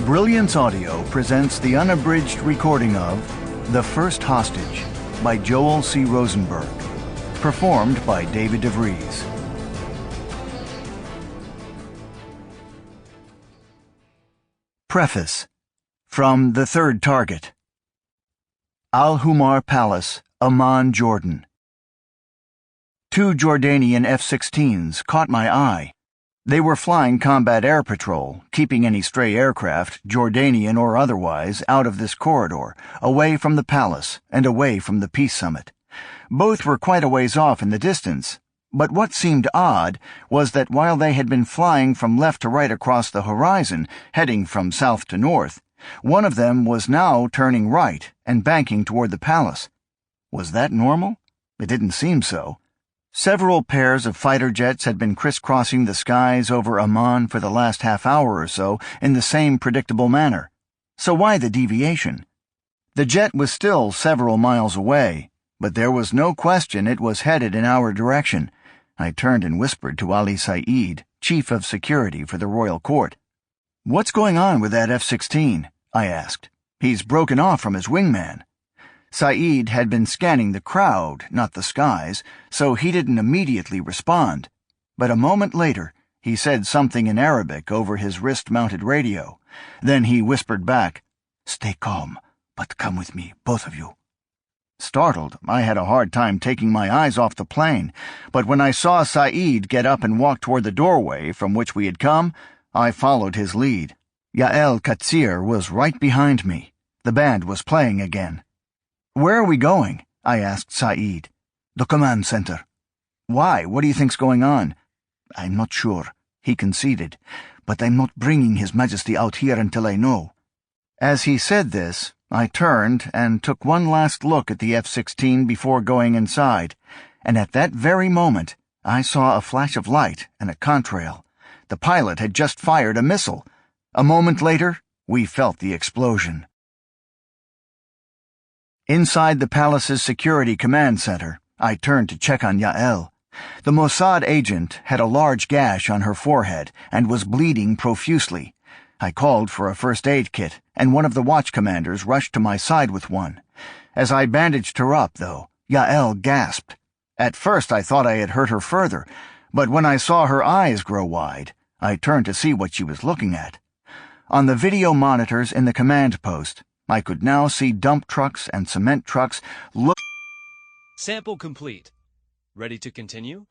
Brilliance Audio presents the unabridged recording of The First Hostage by Joel C. Rosenberg, performed by David de Vries. Preface. From The Third Target. Al-Humar Palace, Amman, Jordan. 2 Jordanian F-16s caught my eye. They were flying combat air patrol, keeping any stray aircraft, Jordanian or otherwise, out of this corridor, away from the palace and away from the peace summit. Both were quite a ways off in the distance, but what seemed odd was that while they had been flying from left to right across the horizon, heading from south to north, one of them was now turning right and banking toward the palace. Was that normal? It didn't seem so. Several pairs of fighter jets had been crisscrossing the skies over Amman for the last half hour or so in the same predictable manner. So why the deviation? The jet was still several miles away, but there was no question it was headed in our direction. I turned and whispered to Ali Saeed, chief of security for the royal court. "What's going on with that F-16?" I asked. "He's broken off from his wingman." Saeed had been scanning the crowd, not the skies, so he didn't immediately respond. But a moment later, he said something in Arabic over his wrist-mounted radio. Then he whispered back, "Stay calm, but come with me, both of you." Startled, I had a hard time taking my eyes off the plane, but when I saw Saeed get up and walk toward the doorway from which we had come, I followed his lead. Yael Katsir was right behind me. The band was playing again. "Where are we going?" I asked Saeed. "The command center." "Why? What do you think's going on?" "I'm not sure," he conceded, "but I'm not bringing His Majesty out here until I know." As he said this, I turned and took one last look at the F-16 before going inside, and at that very moment, I saw a flash of light and a contrail. The pilot had just fired a missile. A moment later, we felt the explosion. Inside the palace's security command center, I turned to check on Yael. The Mossad agent had a large gash on her forehead and was bleeding profusely. I called for a first aid kit, and one of the watch commanders rushed to my side with one. As I bandaged her up, though, Yael gasped. At first I thought I had hurt her further, but when I saw her eyes grow wide, I turned to see what she was looking at. On the video monitors in the command post, I could now see dump trucks and cement trucks look. Sample complete. Ready to continue?